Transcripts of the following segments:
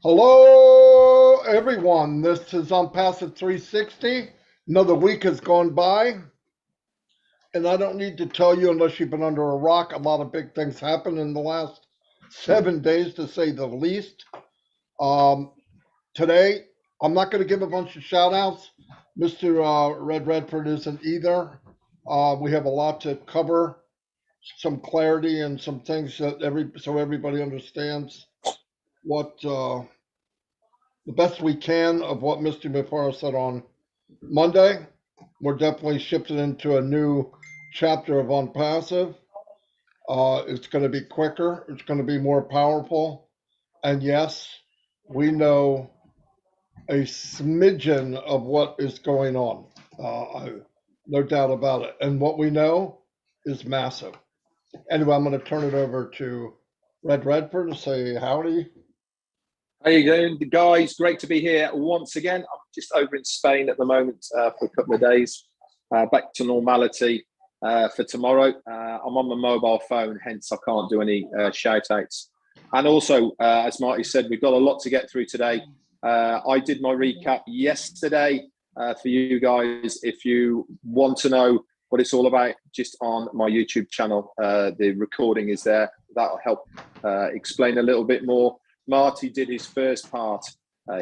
Hello, everyone. This is on Passive 360. Another week has gone by, and I don't need to tell you, unless you've been under a rock, a lot of big things happened in the last 7 days, to say the least. Um, Today, I'm not going to give a bunch of shout outs. Mr. Red Redford isn't either. We have a lot to cover, some clarity, and some things that so everybody understands what the best we can of what Mr. Mifara said on Monday. We're definitely shifting into a new chapter of On Passive. It's going to be quicker, it's going to be more powerful. And yes, we know a smidgen of what is going on. No doubt about it. And what we know is massive. Anyway, I'm going to turn it over to Red Redford to say howdy. How you doing, guys? Great to be here once again. I'm just over in Spain at the moment for a couple of days. Back to normality for tomorrow. I'm on my mobile phone, hence I can't do any shout-outs. And also, as Marty said, we've got a lot to get through today. I did my recap yesterday for you guys. If you want to know what it's all about, just on my YouTube channel, the recording is there. That'll help explain a little bit more. Marty did his first part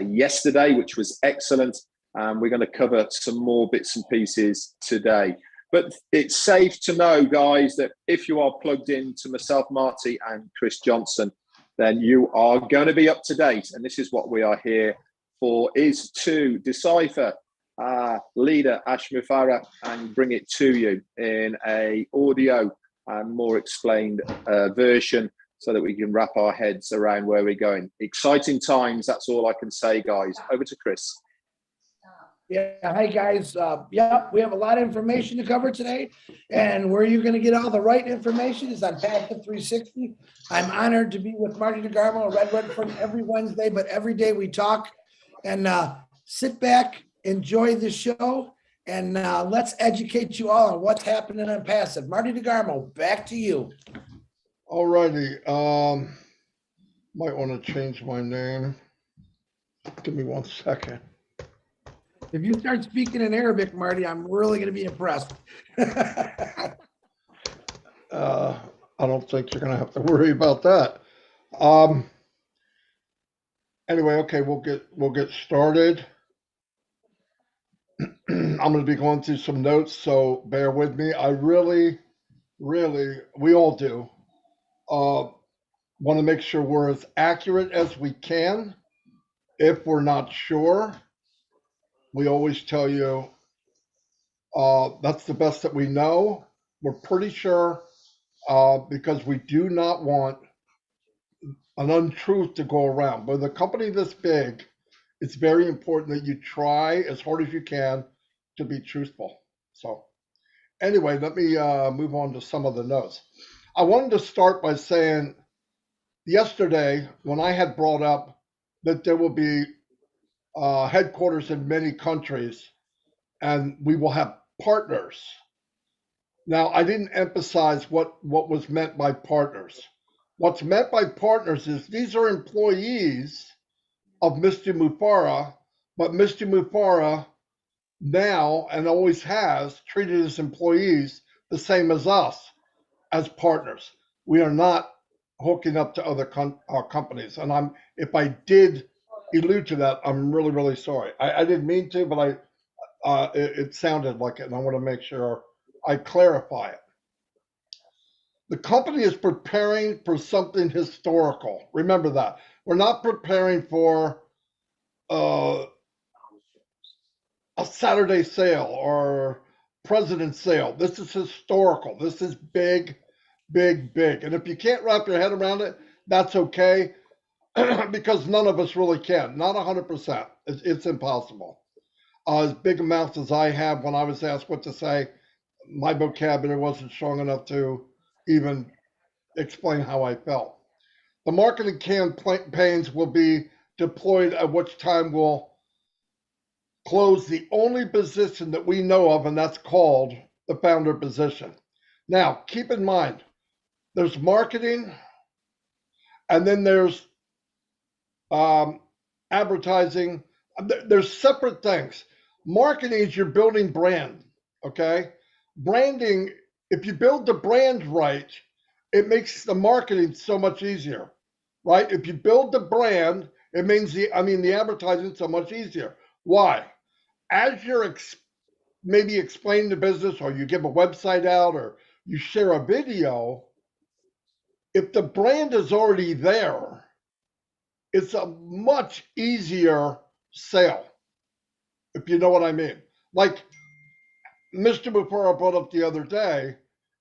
yesterday, which was excellent. We're going to cover some more bits and pieces today. But it's safe to know, guys, that if you are plugged in to myself, Marty, and Chris Johnson, then you are going to be up to date. And this is what we are here for, is to decipher leader Ash Mufara and bring it to you in a audio and more explained version, so that we can wrap our heads around where we're going. Exciting times, that's all I can say, guys. Over to Chris. Yeah, hi guys. We have a lot of information to cover today, and where you're going to get all the right information is on Passive 360. I'm honored to be with Marty DeGarmo and Red Redford every Wednesday, but every day we talk. And sit back, enjoy the show, and let's educate you all on what's happening on Passive. Marty DeGarmo, back to you. Alrighty, might want to change my name. Give me 1 second. If you start speaking in Arabic, Marty, I'm really going to be impressed. I don't think you're going to have to worry about that. Anyway, okay, we'll get started. I'm going to be going through some notes, so bear with me. I really, we all do. Want to make sure we're as accurate as we can. If we're not sure, we always tell you that's the best that we know. We're pretty sure because we do not want an untruth to go around. But with a company this big, it's very important that you try as hard as you can to be truthful. So anyway, let me move on to some of the notes. I wanted to start by saying yesterday, when I had brought up that there will be headquarters in many countries and we will have partners. Now, I didn't emphasize what was meant by partners. What's meant by partners is these are employees of Mr. Mufara, but Mr. Mufara now and always has treated his employees the same as us, as partners. We are not hooking up to other companies. And if I did allude to that, I'm really sorry. I didn't mean to, but it sounded like it, and I want to make sure I clarify it. The company is preparing for something historical. Remember that. We're not preparing for a Saturday sale or President's sale. This is historical. This is big. And if you can't wrap your head around it, that's okay, because none of us really can. Not 100%. It's impossible. As big a mouth as I have, when I was asked what to say, my vocabulary wasn't strong enough to even explain how I felt. The marketing campaigns will be deployed, at which time we'll close the only position that we know of, and that's called the founder position. Now, keep in mind, there's marketing, and then there's advertising. There's separate things. Marketing is you're building brand, okay? Branding, if you build the brand right, it makes the marketing so much easier, right? If you build the brand, it means the advertising so much easier. Why? As you're maybe explaining the business, or you give a website out, or you share a video, if the brand is already there, it's a much easier sale, if you know what I mean. Like Mr. Bufora brought up the other day,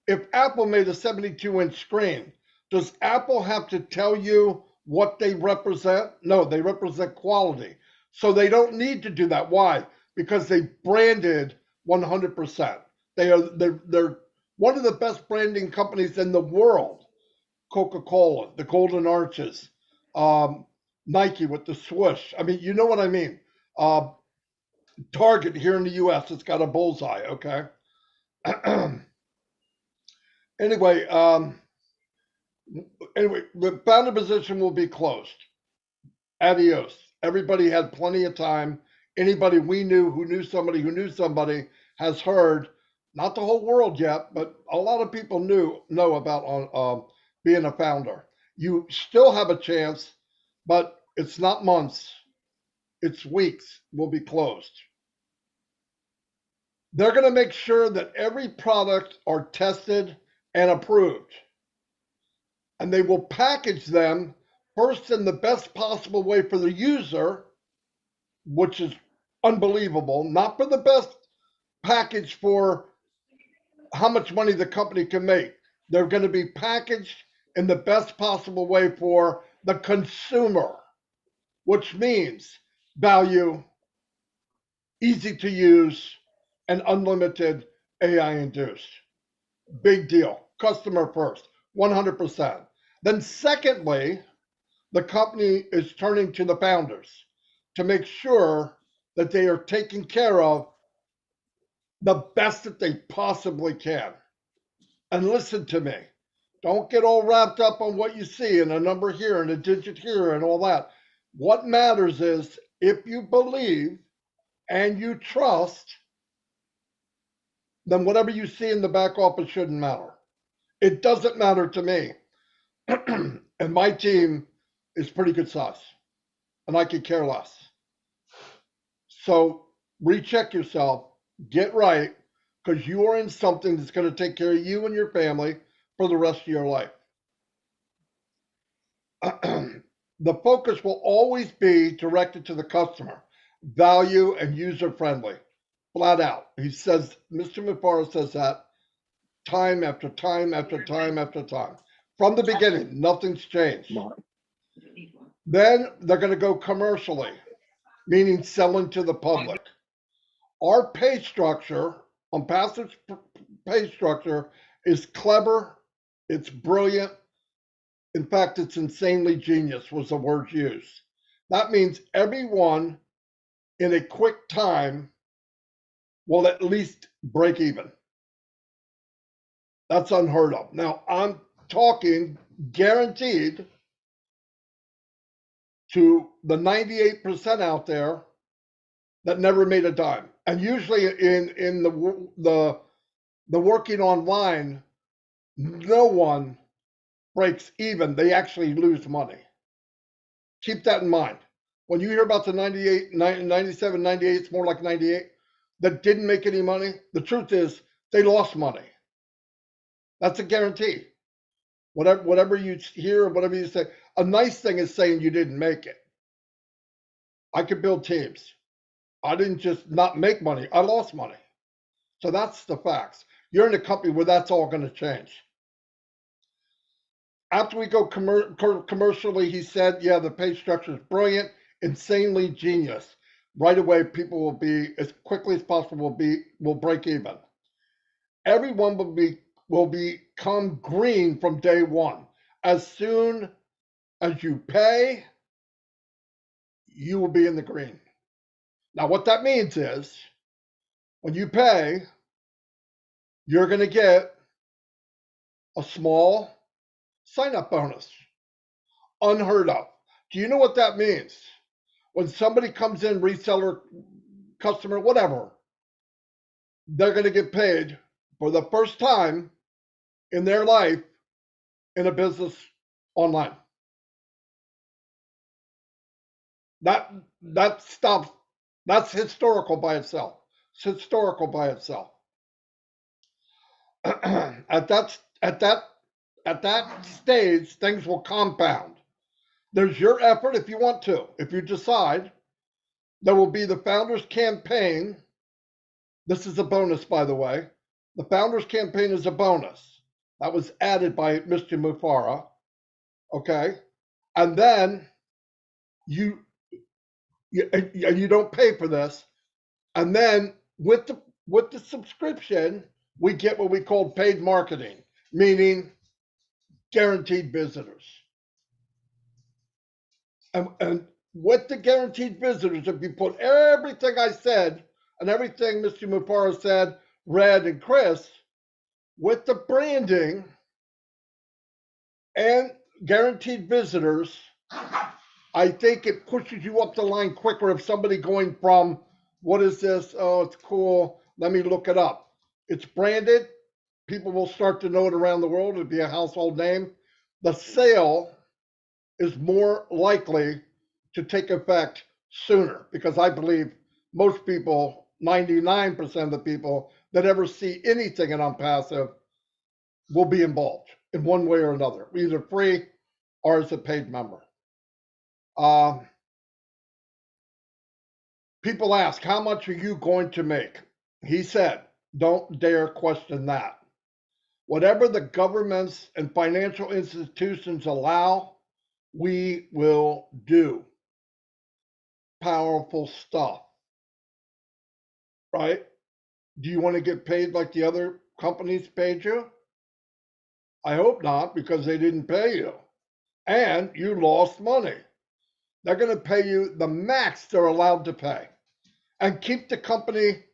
if Apple made a 72-inch screen, does Apple have to tell you what they represent? No, they represent quality. So they don't need to do that. Why? Because they branded 100%. They're one of the best branding companies in the world. Coca-Cola, the Golden Arches, Nike with the swoosh. I mean, you know what I mean. Target here in the U.S., it's got a bullseye. Okay. Anyway, the founder position will be closed. Adios. Everybody had plenty of time. Anybody we knew who knew somebody who knew somebody has heard. Not the whole world yet, but a lot of people know about being a founder. You still have a chance, but it's not months. It's weeks. Will be closed. They're going to make sure that every product are tested and approved. And they will package them first in the best possible way for the user, which is unbelievable, not for the best package for how much money the company can make. They're going to be packaged in the best possible way for the consumer, which means value, easy to use, and unlimited AI induced. Big deal. Customer first, 100%. Then secondly, the company is turning to the founders to make sure that they are taking care of the best that they possibly can. And listen to me. Don't get all wrapped up on what you see and a number here and a digit here and all that. What matters is if you believe and you trust, then whatever you see in the back office shouldn't matter. It doesn't matter to me. And my team is pretty good size, and I could care less. So recheck yourself, get right, because you are in something that's going to take care of you and your family for the rest of your life. The focus will always be directed to the customer, value and user friendly, flat out. He says, Mr. Mufara says that time after time after time after time. From the beginning, nothing's changed. Then they're going to go commercially, meaning selling to the public. Our pay structure, on Passage pay structure, is clever, it's brilliant. In fact, it's insanely genius was the word used. That means everyone in a quick time will at least break even. That's unheard of. Now, I'm talking guaranteed to the 98% out there that never made a dime. And usually in the working online, no one breaks even. They actually lose money. Keep that in mind. When you hear about the 98, 97, 98, it's more like 98, that didn't make any money, the truth is they lost money. That's a guarantee. Whatever you hear, whatever you say, a nice thing is saying you didn't make it. I could build teams. I didn't just not make money, I lost money. So that's the facts. You're in a company where that's all going to change. After we go commercially, he said, yeah, the pay structure is brilliant, insanely genius. Right away, people will be, as quickly as possible, will break even. Everyone will become green from day one. As soon as you pay, you will be in the green. Now, what that means is, when you pay, you're going to get a small sign-up bonus. Unheard of. Do you know what that means? When somebody comes in, reseller, customer, whatever, they're going to get paid for the first time in their life in a business online. That stops. That's historical by itself. It's historical by itself. At that stage, things will compound. There's your effort if you want to. If you decide, there will be the founders campaign. This is a bonus, by the way. The founders campaign is a bonus. That was added by Mr. Mufara. Okay. And then you don't pay for this. And then with the subscription, we get what we call paid marketing, meaning guaranteed visitors. And with the guaranteed visitors, if you put everything I said and everything Mr. Mufara said, Red and Chris, with the branding and guaranteed visitors, I think it pushes you up the line quicker if somebody going from, what is this? Oh, it's cool. Let me look it up. It's branded. People will start to know it around the world. It'll be a household name. The sale is more likely to take effect sooner because I believe most people, 99% of the people that ever see anything in Unpassive will be involved in one way or another, either free or as a paid member. People ask, how much are you going to make? He said, don't dare question that. Whatever the governments and financial institutions allow, we will do. Powerful stuff, right? Do you want to get paid like the other companies paid you? I hope not, because they didn't pay you. And you lost money. They're going to pay you the max they're allowed to pay and keep the company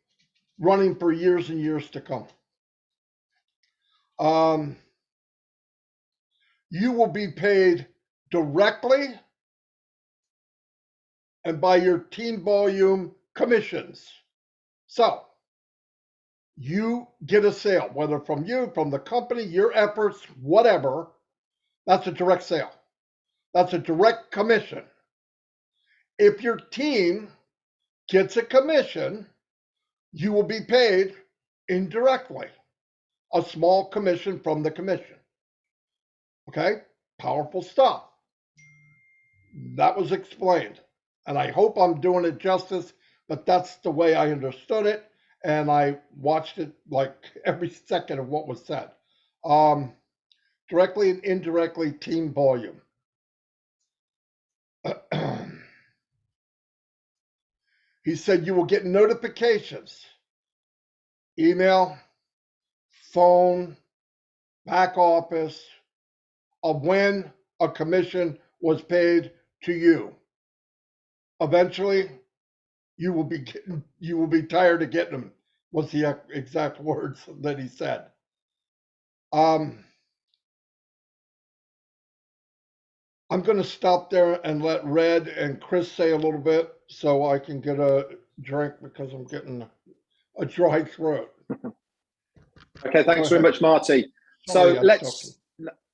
running for years and years to come. You will be paid directly and by your team volume commissions. So you get a sale, whether from you, from the company, your efforts, whatever, that's a direct sale. That's a direct commission. If your team gets a commission, you will be paid indirectly, a small commission from the commission. Okay, powerful stuff. That was explained. And I hope I'm doing it justice, but that's the way I understood it. And I watched it like every second of what was said. Directly and indirectly, team volume. He said you will get notifications, email, phone, back office, of when a commission was paid to you. Eventually, you will be tired of getting them, was the exact words that he said. I'm going to stop there and let Red and Chris say a little bit so I can get a drink because I'm getting a dry throat. Okay, thanks very much, Marty. Sorry,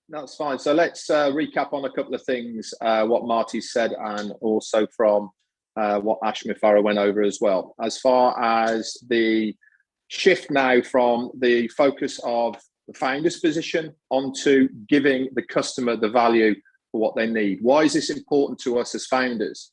That's fine. So let's recap on a couple of things, what Marty said, and also from what Ash Mufara went over as well. As far as the shift now from the focus of the founder's position onto giving the customer the value for what they need. Why is this important to us as founders?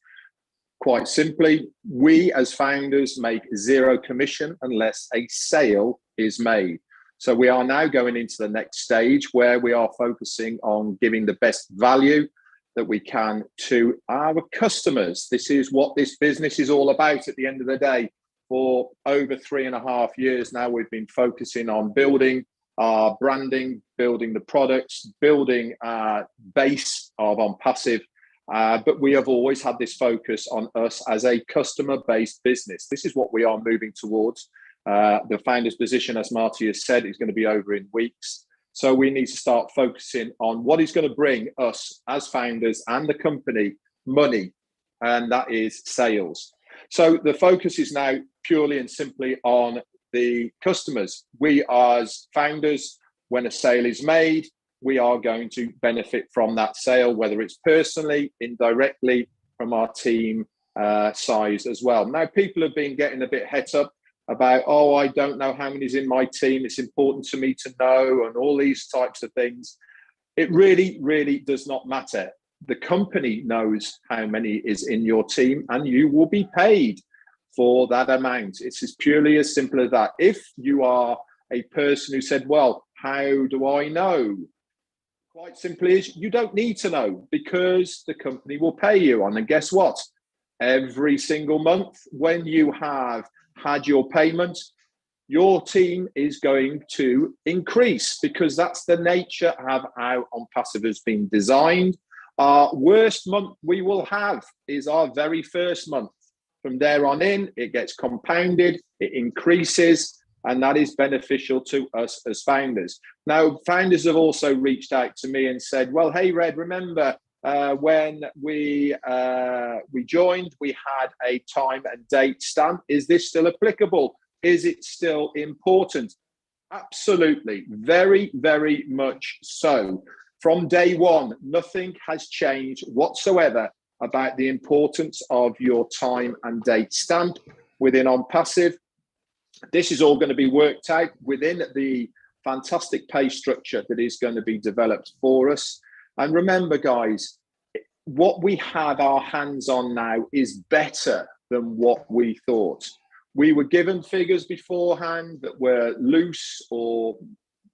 Quite simply, we as founders make zero commission unless a sale is made. So we are now going into the next stage where we are focusing on giving the best value that we can to our customers. This is what this business is all about at the end of the day. For over 3.5 years now, we've been focusing on building our branding, building the products, building our base of Unpassive. But we have always had this focus on us as a customer-based business. This is what we are moving towards. The founder's position, as Marty has said, is going to be over in weeks. So we need to start focusing on what is going to bring us as founders and the company money, and that is sales. So the focus is now purely and simply on the customers. We as founders, when a sale is made, we are going to benefit from that sale, whether it's personally, indirectly, from our team size as well. Now, people have been getting a bit het up about, oh, I don't know how many's in my team. It's important to me to know, and all these types of things. It really, really does not matter. The company knows how many is in your team, and you will be paid for that amount. It's as purely as simple as that. If you are a person who said, well, how do I know? Quite simply is, you don't need to know, because the company will pay you on. And guess what? Every single month, when you have had your payment, your team is going to increase, because that's the nature of how OnPassive has been designed. Our worst month we will have is our very first month. From there on in, it gets compounded, it increases, and that is beneficial to us as founders. Now, founders have also reached out to me and said, well, hey, Red, remember when we joined, we had a time and date stamp. Is this still applicable? Is it still important? Absolutely. Very, very much so. From day one, nothing has changed whatsoever about the importance of your time and date stamp within OnPassive. This is all going to be worked out within the fantastic pay structure that is going to be developed for us. And remember, guys, what we have our hands on now is better than what we thought. We were given figures beforehand that were loose or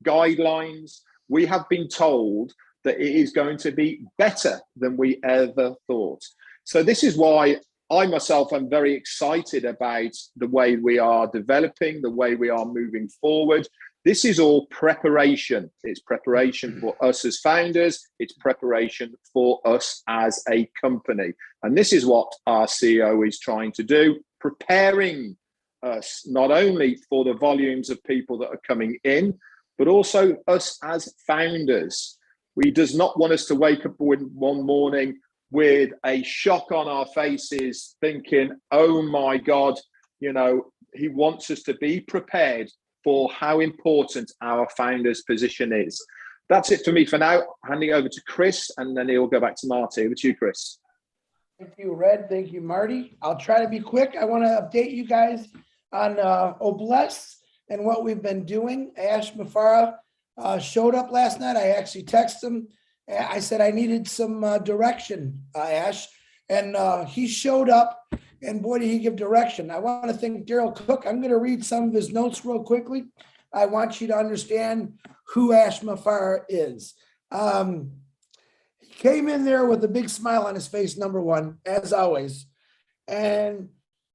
guidelines. We have been told that it is going to be better than we ever thought. So this is why I myself am very excited about the way we are developing, the way we are moving forward. This is all preparation. It's preparation for us as founders. It's preparation for us as a company. And this is what our CEO is trying to do, preparing us not only for the volumes of people that are coming in, but also us as founders. He does not want us to wake up one morning with a shock on our faces thinking, oh my God, you know, he wants us to be prepared for how important our founder's position is. That's it for me for now. Handing over to Chris, and then he'll go back to Marty. Over to you, Chris. Thank you, Red. Thank you, Marty. I'll try to be quick. I want to update you guys on Obless and what we've been doing. Ash Mafara showed up last night. I actually texted him. I said I needed some direction, Ash, and he showed up, and boy, did he give direction. I want to thank Daryl Cook. I'm going to read some of his notes real quickly. I want you to understand who Ash Mafara is. He came in there with a big smile on his face, number one, as always, and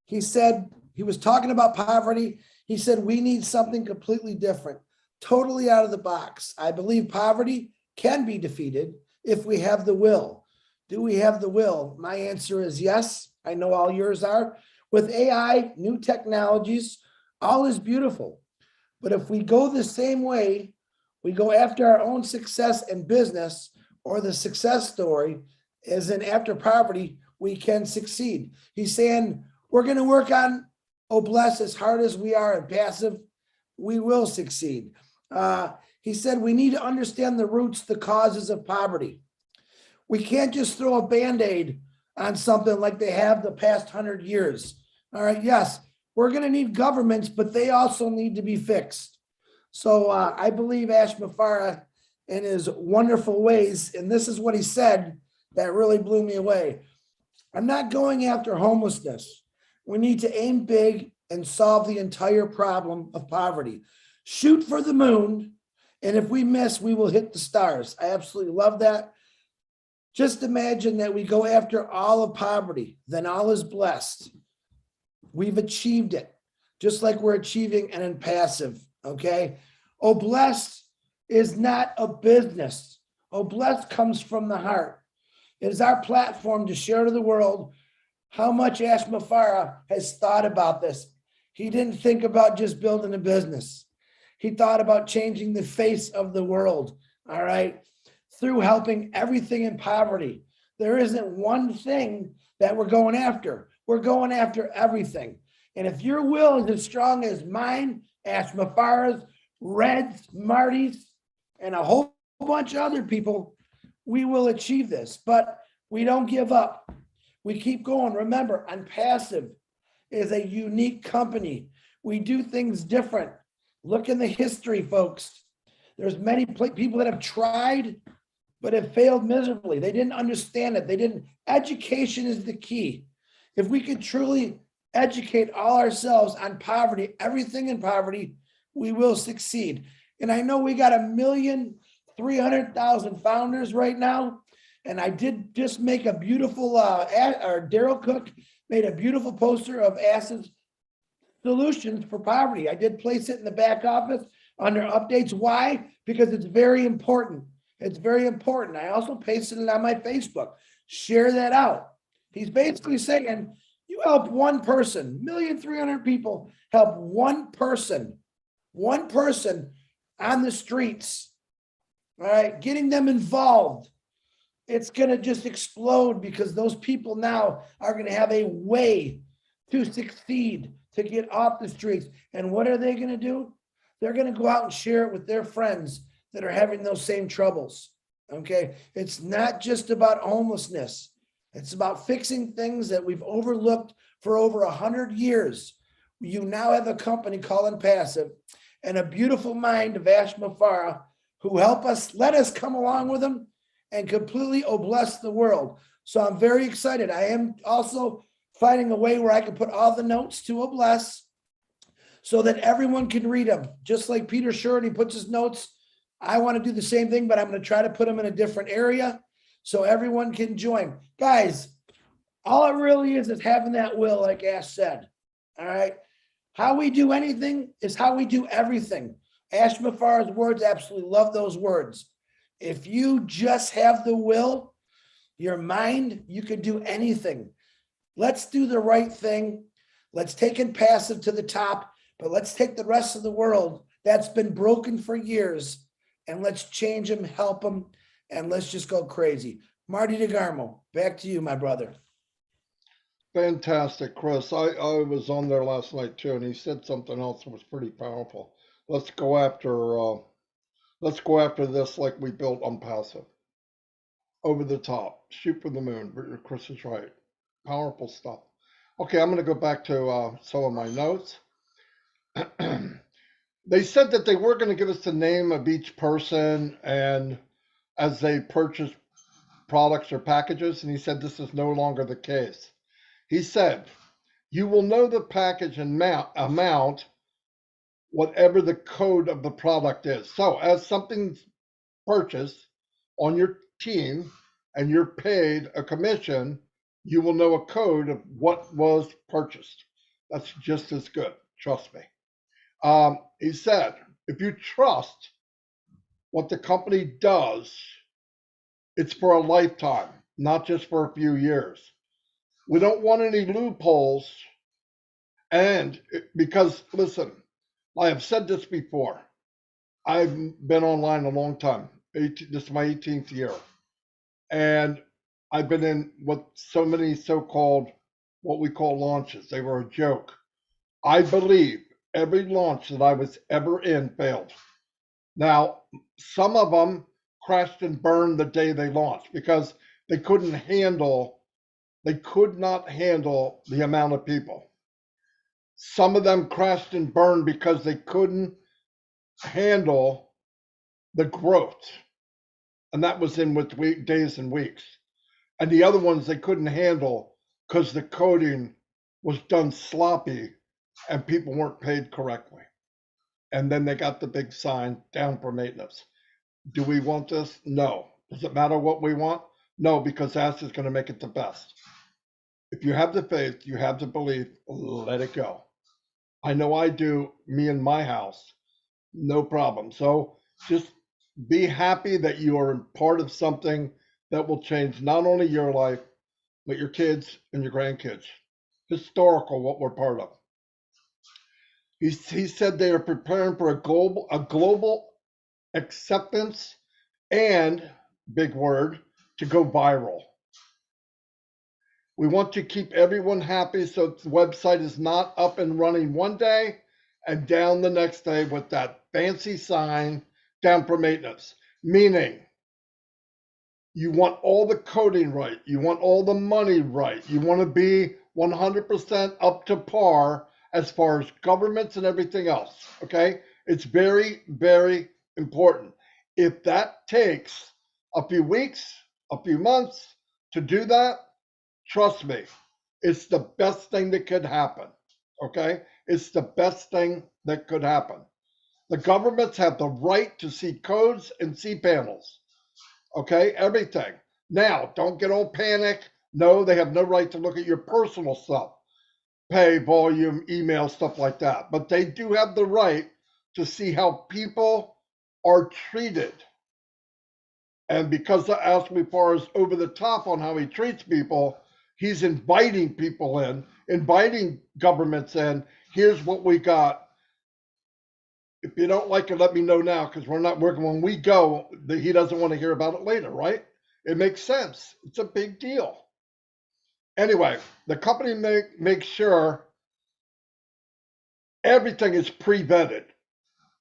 he said, he was talking about poverty. He said, we need something completely different, totally out of the box. I believe poverty can be defeated if we have the will. Do we have the will? My answer is yes. I know all yours are. With AI, new technologies, all is beautiful. But if we go the same way, we go after our own success in business or the success story, as in after poverty, we can succeed. He's saying we're going to work on Obless as hard as we are in passive. We will succeed. He said we need to understand the roots, the causes of poverty. We can't just throw a Band-Aid on something like they have the past 100 years. All right, yes, we're going to need governments, but they also need to be fixed. So I believe Ash Mafara in his wonderful ways, and this is what he said that really blew me away. I'm not going after homelessness. We need to aim big and solve the entire problem of poverty. Shoot for the moon, and if we miss, we will hit the stars. I absolutely love that. Just imagine that we go after all of poverty, then all is blessed. We've achieved it, just like we're achieving an impassive, okay? Blessed is not a business. Blessed comes from the heart. It is our platform to share to the world how much Ash Mafara has thought about this. He didn't think about just building a business. He thought about changing the face of the world, all right, through helping everything in poverty. There isn't one thing that we're going after. We're going after everything. And if your will is as strong as mine, Ash Mafara's, Red's, Marty's, and a whole bunch of other people, we will achieve this. But we don't give up. We keep going. Remember, Unpassive is a unique company. We do things different. Look in the history, folks. There's many people that have tried, but have failed miserably. They didn't understand it. Education is the key. If we could truly educate all ourselves on poverty, everything in poverty, we will succeed. And I know we got 1,300,000 founders right now. And I did just make a beautiful, Daryl Cook made a beautiful poster of ACID's solutions for poverty. I did place it in the back office under updates. Why? Because it's very important. It's very important. I also pasted it on my Facebook. Share that out. He's basically saying, you help one person, 1,300,000 people, help one person on the streets, all right, getting them involved. It's going to just explode because those people now are going to have a way to succeed, to get off the streets. And what are they going to do? They're going to go out and share it with their friends that are having those same troubles. Okay. It's not just about homelessness. It's about fixing things that we've overlooked for over 100 years. You now have a company called Unpassive and a beautiful mind of Ash Mafara who let us come along with them and completely bless the world. So I'm very excited. I am also finding a way where I can put all the notes to bless so that everyone can read them. Just like Peter Shorty puts his notes, I want to do the same thing, but I'm going to try to put them in a different area so everyone can join. Guys, all it really is having that will, like Ash said. All right. How we do anything is how we do everything. Ash Mafara's words, absolutely love those words. If you just have the will, your mind, you could do anything. Let's do the right thing. Let's take Unpassive to the top, but let's take the rest of the world that's been broken for years and let's change them, help them, and let's just go crazy. Marty DeGarmo, back to you, my brother. Fantastic, Chris. I was on there last night too, and he said something else that was pretty powerful. Let's go after this like we built Unpassive. Over the top, shoot for the moon. Chris is right. Powerful stuff. Okay, I'm going to go back to some of my notes. They said that they were going to give us the name of each person and as they purchase products or packages, and he said this is no longer the case. He said, you will know the package and amount, whatever the code of the product is. So as something's purchased on your team and you're paid a commission, you will know a code of what was purchased. That's just as good. Trust me. He said, if you trust what the company does, it's for a lifetime, not just for a few years. We don't want any loopholes. And because, listen, I have said this before. I've been online a long time. This is my 18th year. And I've been in what so many so-called, what we call launches. They were a joke. I believe every launch that I was ever in failed. Now, some of them crashed and burned the day they launched because they could not handle the amount of people. Some of them crashed and burned because they couldn't handle the growth. And that was in with days and weeks. And the other ones they couldn't handle because the coding was done sloppy and people weren't paid correctly. And then they got the big sign down for maintenance. Do we want this? No. Does it matter what we want? No, because Ash is going to make it the best. If you have the faith, you have the belief, let it go. I know I do, me and my house, no problem. So just be happy that you are part of something that will change not only your life, but your kids and your grandkids. Historical, what we're part of. He said they are preparing for a global acceptance and, big word, to go viral. We want to keep everyone happy so the website is not up and running one day and down the next day with that fancy sign down for maintenance. Meaning, you want all the coding right, you want all the money right, you want to be 100% up to par as far as governments and everything else. Okay? It's very, very important. If that takes a few weeks, a few months to do that, trust me, it's the best thing that could happen. Okay? It's the best thing that could happen. The governments have the right to see codes and see panels. Okay? Everything. Now, don't get all panic. No, they have no right to look at your personal stuff, pay, volume, email, stuff like that. But they do have the right to see how people are treated. And because Ashley is over the top on how he treats people, he's inviting people in, inviting governments in. Here's what we got. If you don't like it, let me know now because we're not working. When we go, he doesn't want to hear about it later, right? It makes sense. It's a big deal. Anyway, the company makes sure everything is pre-vetted,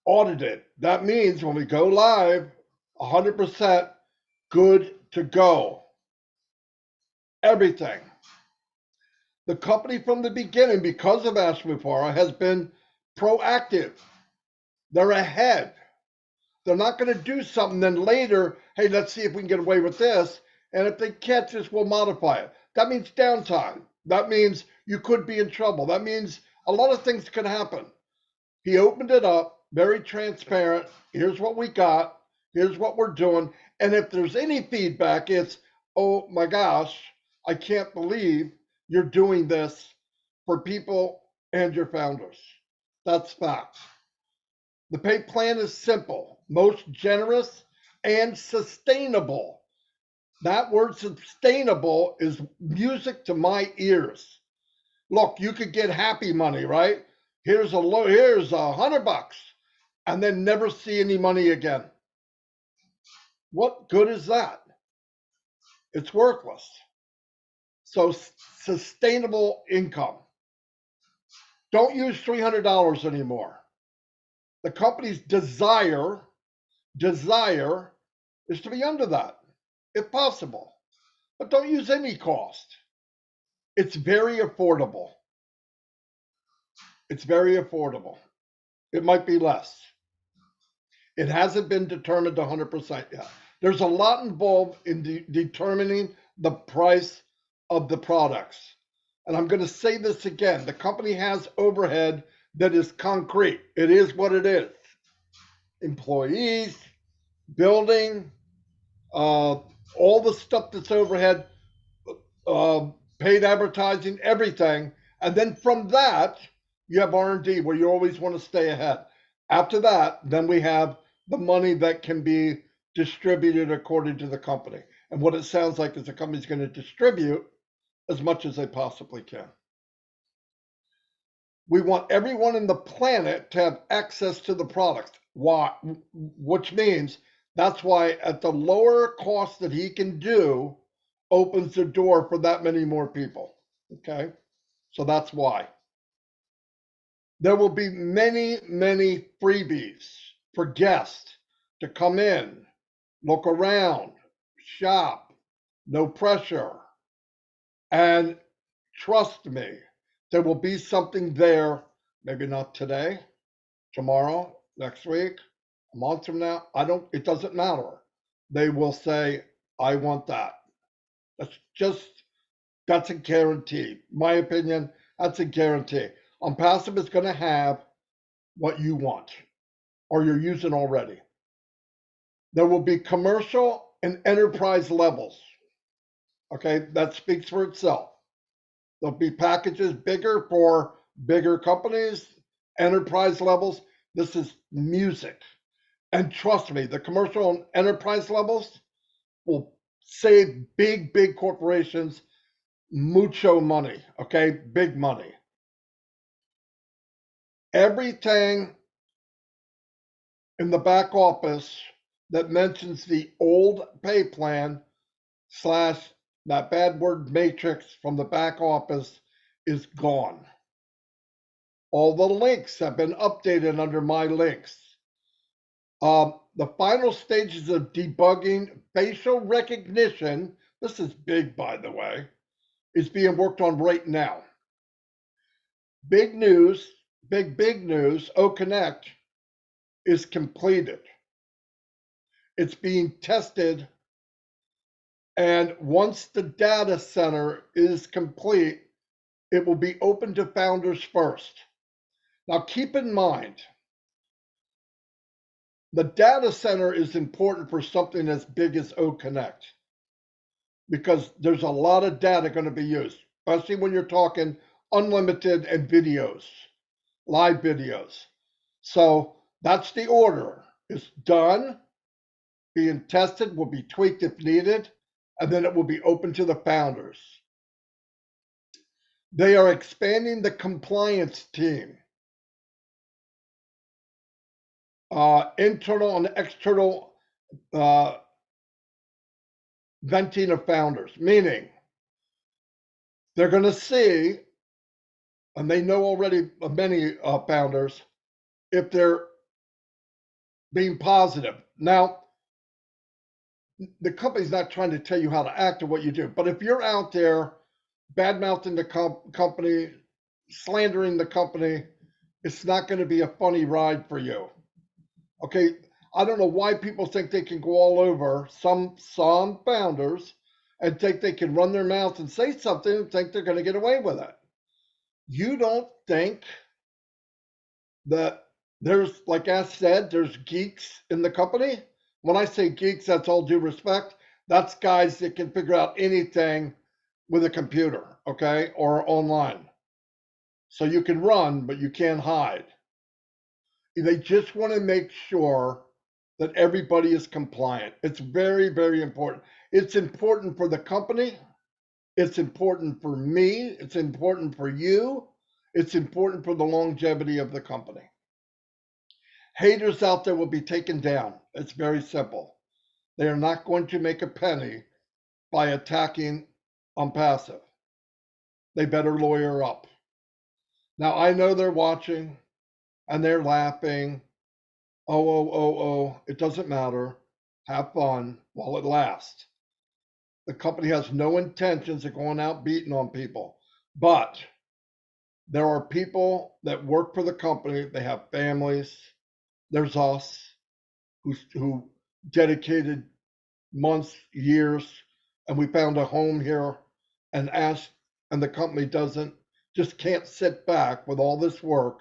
audited. That means when we go live, 100% good to go. Everything. The company from the beginning, because of Ashmupara, has been proactive. They're ahead. They're not going to do something, then later, hey, let's see if we can get away with this. And if they catch us, we'll modify it. That means downtime. That means you could be in trouble. That means a lot of things can happen. He opened it up, very transparent. Here's what we got. Here's what we're doing. And if there's any feedback, it's, oh my gosh, I can't believe you're doing this for people and your founders. That's fact. The pay plan is simple, most generous, and sustainable. That word sustainable is music to my ears. Look, you could get happy money, right? Here's here's $100 and then never see any money again. What good is that? It's worthless. So sustainable income. Don't use $300 anymore. The company's desire is to be under that, if possible. But don't use any cost. It's very affordable. It's very affordable. It might be less. It hasn't been determined 100% yet. There's a lot involved in determining the price of the products. And I'm going to say this again. The company has overhead that is concrete. It is what it is. Employees, building, all the stuff that's overhead, paid advertising, everything. And then from that, you have R&D where you always want to stay ahead. After that, then we have the money that can be distributed according to the company. And what it sounds like is the company's going to distribute as much as they possibly can. We want everyone in the planet to have access to the product. Why? Which means that's why at the lower cost that he can do, opens the door for that many more people. Okay? So that's why. There will be many, many freebies for guests to come in, look around, shop, no pressure. And trust me, there will be something there, maybe not today, tomorrow, next week, a month from now. It doesn't matter. They will say, I want that. That's a guarantee. My opinion, that's a guarantee. On passive, it's going to have what you want or you're using already. There will be commercial and enterprise levels. Okay, that speaks for itself. There'll be packages bigger for bigger companies, enterprise levels. This is music. And trust me, the commercial and enterprise levels will save big, big corporations mucho money, okay? Big money. Everything in the back office that mentions the old pay plan / that bad word matrix from the back office is gone. All the links have been updated under my links. The final stages of debugging facial recognition, this is big, by the way, is being worked on right now. Big news, big news, OConnect is completed. It's being tested, and once the data center is complete, it will be open to founders first. Now keep in mind, the data center is important for something as big as OConnect because there's a lot of data going to be used, especially when you're talking unlimited and videos, live videos. So that's the order. It's done, being tested, will be tweaked if needed, and then it will be open to the founders. They are expanding the compliance team. Internal and external venting of founders, meaning they're going to see, and they know already many founders, if they're being positive. Now, the company's not trying to tell you how to act or what you do, but if you're out there bad-mouthing the company, slandering the company, it's not going to be a funny ride for you. Okay, I don't know why people think they can go all over some founders and think they can run their mouth and say something and think they're going to get away with it. You don't think that there's, like I said, there's geeks in the company? When I say geeks, that's all due respect. That's guys that can figure out anything with a computer, okay, or online. So you can run, but you can't hide. They just want to make sure that everybody is compliant. It's very, very important. It's important for the company. It's important for me. It's important for you. It's important for the longevity of the company. Haters out there will be taken down. It's very simple. They are not going to make a penny by attacking on passive. They better lawyer up. Now, I know they're watching and they're laughing. Oh, it doesn't matter. Have fun while it lasts. The company has no intentions of going out beating on people, but there are people that work for the company. They have families. There's us who dedicated months, years, and we found a home here and the company can't sit back with all this work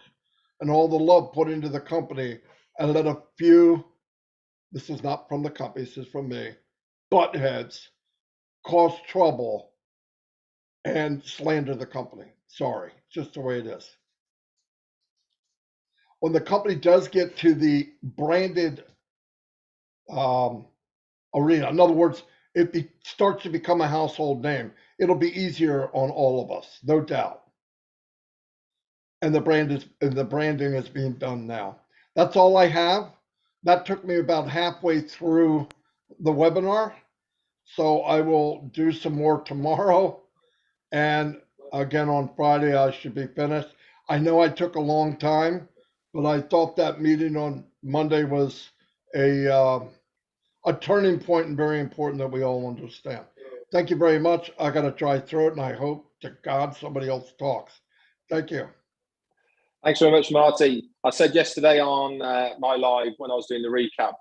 and all the love put into the company and let a few, this is not from the company, this is from me, butt heads cause trouble and slander the company. Sorry, just the way it is. When the company does get to the branded arena, in other words, if it starts to become a household name, it'll be easier on all of us, no doubt. And the branding is being done now. That's all I have. That took me about halfway through the webinar. So I will do some more tomorrow. And again, on Friday, I should be finished. I know I took a long time, but I thought that meeting on Monday was a turning point and very important that we all understand. Thank you very much. I got a dry throat and I hope to God somebody else talks. Thank you. Thanks very much, Marty. I said yesterday on my live when I was doing the recap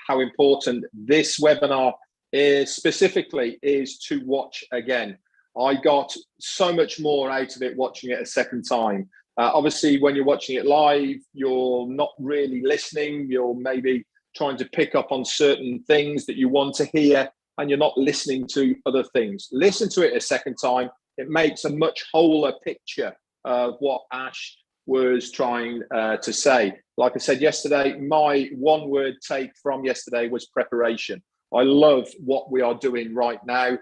how important this webinar is to watch again. I got so much more out of it watching it a second time. Obviously, when you're watching it live, you're not really listening. You're maybe trying to pick up on certain things that you want to hear, and you're not listening to other things. Listen to it a second time. It makes a much wholer picture of what Ash was trying to say. Like I said yesterday, my one-word take from yesterday was preparation. I love what we are doing right now.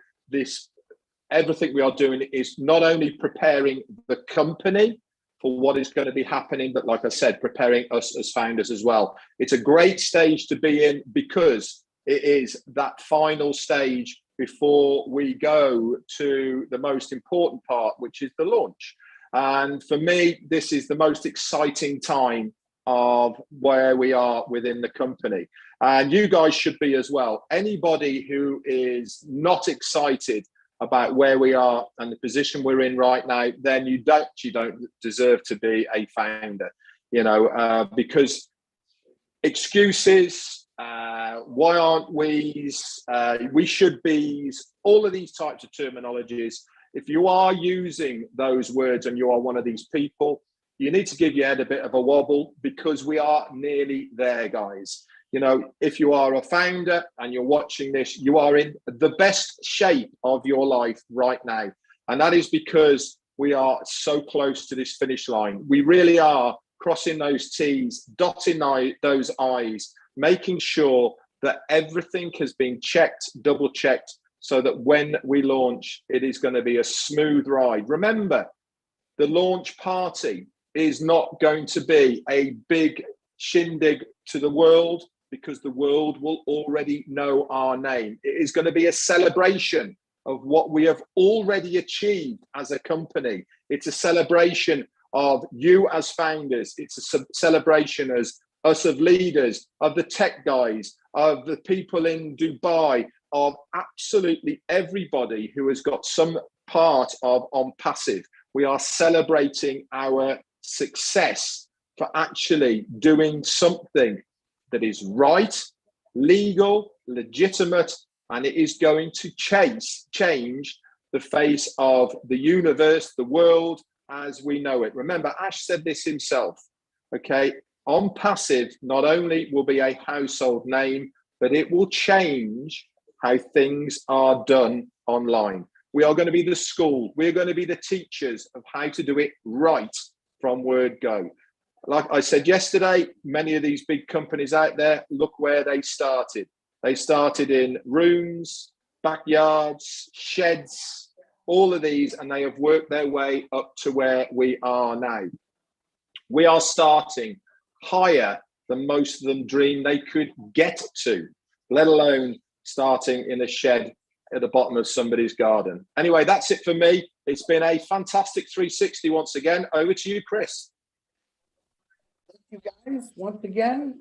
Everything we are doing is not only preparing the company for what is going to be happening, but like I said, preparing us as founders as well. It's a great stage to be in because it is that final stage before we go to the most important part, which is the launch. And for me, this is the most exciting time of where we are within the company. And you guys should be as well. Anybody who is not excited about where we are and the position we're in right now, then you don't deserve to be a founder, because excuses, why aren't we should be, all of these types of terminologies. If you are using those words and you are one of these people, you need to give your head a bit of a wobble, because we are nearly there, guys. If you are a founder and you're watching this, you are in the best shape of your life right now. And that is because we are so close to this finish line. We really are crossing those T's, dotting those I's, making sure that everything has been checked, double checked, so that when we launch, it is going to be a smooth ride. Remember, the launch party is not going to be a big shindig to the world, because the world will already know our name. It is going to be a celebration of what we have already achieved as a company. It's a celebration of you as founders. It's a celebration as us of leaders, of the tech guys, of the people in Dubai, of absolutely everybody who has got some part of On Passive. We are celebrating our success for actually doing something that is right, legal, legitimate, and it is going to change the face of the universe, the world as we know it. Remember, Ash said this himself, okay? On Passive not only will be a household name, but it will change how things are done online. We are going to be the school. We're going to be the teachers of how to do it right from word go. Like I said yesterday, many of these big companies out there, look where they started. They started in rooms, backyards, sheds, all of these, and they have worked their way up to where we are now. We are starting higher than most of them dreamed they could get to, let alone starting in a shed at the bottom of somebody's garden. Anyway, that's it for me. It's been a fantastic 360 once again. Over to you, Chris. You guys, once again,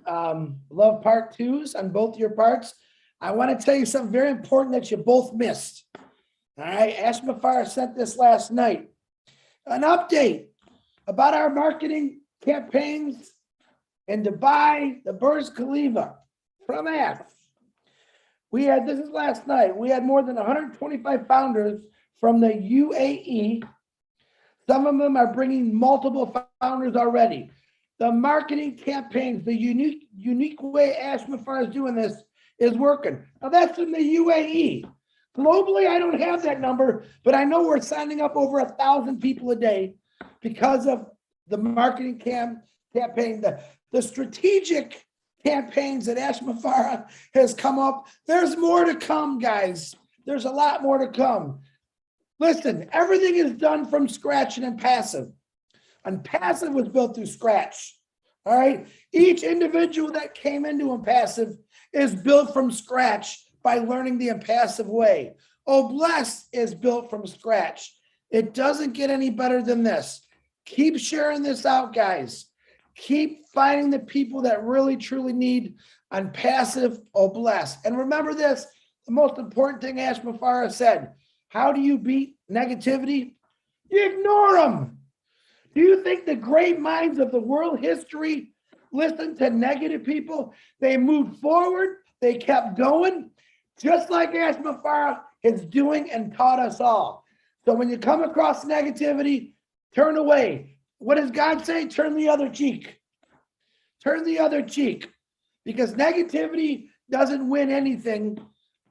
love part twos on both your parts. I want to tell you something very important that you both missed. All right, Ash Mafar sent this last night. An update about our marketing campaigns in Dubai, the Burj Khalifa, from Ash. This is last night, we had more than 125 founders from the UAE. Some of them are bringing multiple founders already. The marketing campaigns, the unique way Ash Mafar is doing this is working. Now that's in the UAE. Globally, I don't have that number, but I know we're signing up over 1,000 people a day because of the marketing campaign, the strategic campaigns that Ash Mafar has come up. There's more to come, guys. There's a lot more to come. Listen, everything is done from scratch and in passive. And passive was built through scratch. All right. Each individual that came into Impassive is built from scratch by learning the Impassive way. Obless is built from scratch. It doesn't get any better than this. Keep sharing this out, guys. Keep finding the people that really truly need Impassive Obless. And remember this, the most important thing Ash Mafara said, how do you beat negativity? You ignore them. Do you think the great minds of the world history listened to negative people? They moved forward. They kept going, just like Ash Mafara is doing and taught us all. So when you come across negativity, turn away. What does God say? Turn the other cheek. Turn the other cheek. Because negativity doesn't win anything.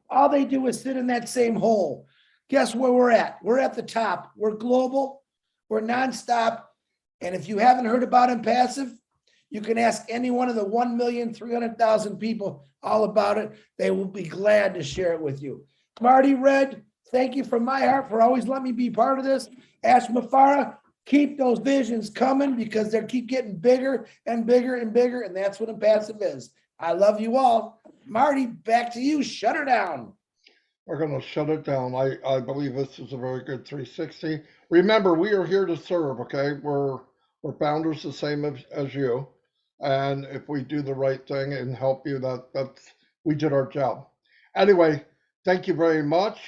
All they do is sit in that same hole. Guess where we're at? We're at the top. We're global. We're nonstop. And if you haven't heard about Impassive, you can ask any one of the 1,300,000 people all about it. They will be glad to share it with you. Marty, Red, thank you from my heart for always letting me be part of this. Ash Mafara, keep those visions coming because they keep getting bigger and bigger and bigger. And that's what Impassive is. I love you all. Marty, back to you. Shut her down. We're going to shut it down. I believe this is a very good 360. Remember, we are here to serve, okay? We're founders the same as you. And if we do the right thing and help you, we did our job. Anyway, thank you very much.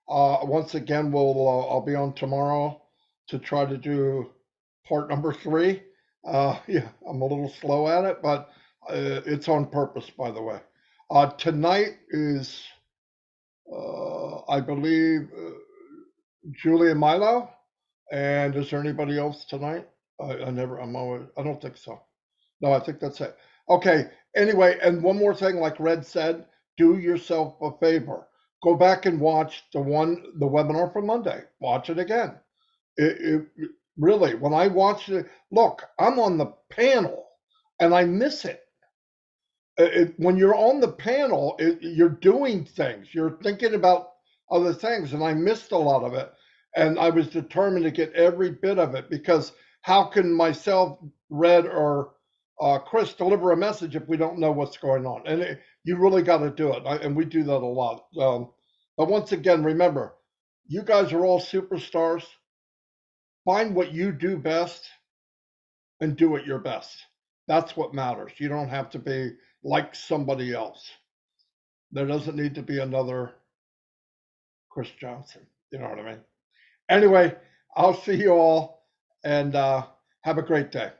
Once again, I'll be on tomorrow to try to do part number 3. Yeah, I'm a little slow at it, but it's on purpose, by the way. Tonight is I believe Julia Milo. And is there anybody else tonight? I don't think so. No, I think that's it. Okay. Anyway, and one more thing, like Red said, do yourself a favor. Go back and watch the webinar from Monday. Watch it again. It really, when I watched it, look, I'm on the panel and I miss it. When you're on the panel, you're doing things, you're thinking about other things, and I missed a lot of it. And I was determined to get every bit of it because how can myself, Red, or Chris deliver a message if we don't know what's going on? And you really got to do it, and we do that a lot. But once again, remember, you guys are all superstars. Find what you do best and do it your best. That's what matters. You don't have to be like somebody else. There doesn't need to be another Chris Johnson. You know what I mean? Anyway, I'll see you all and have a great day.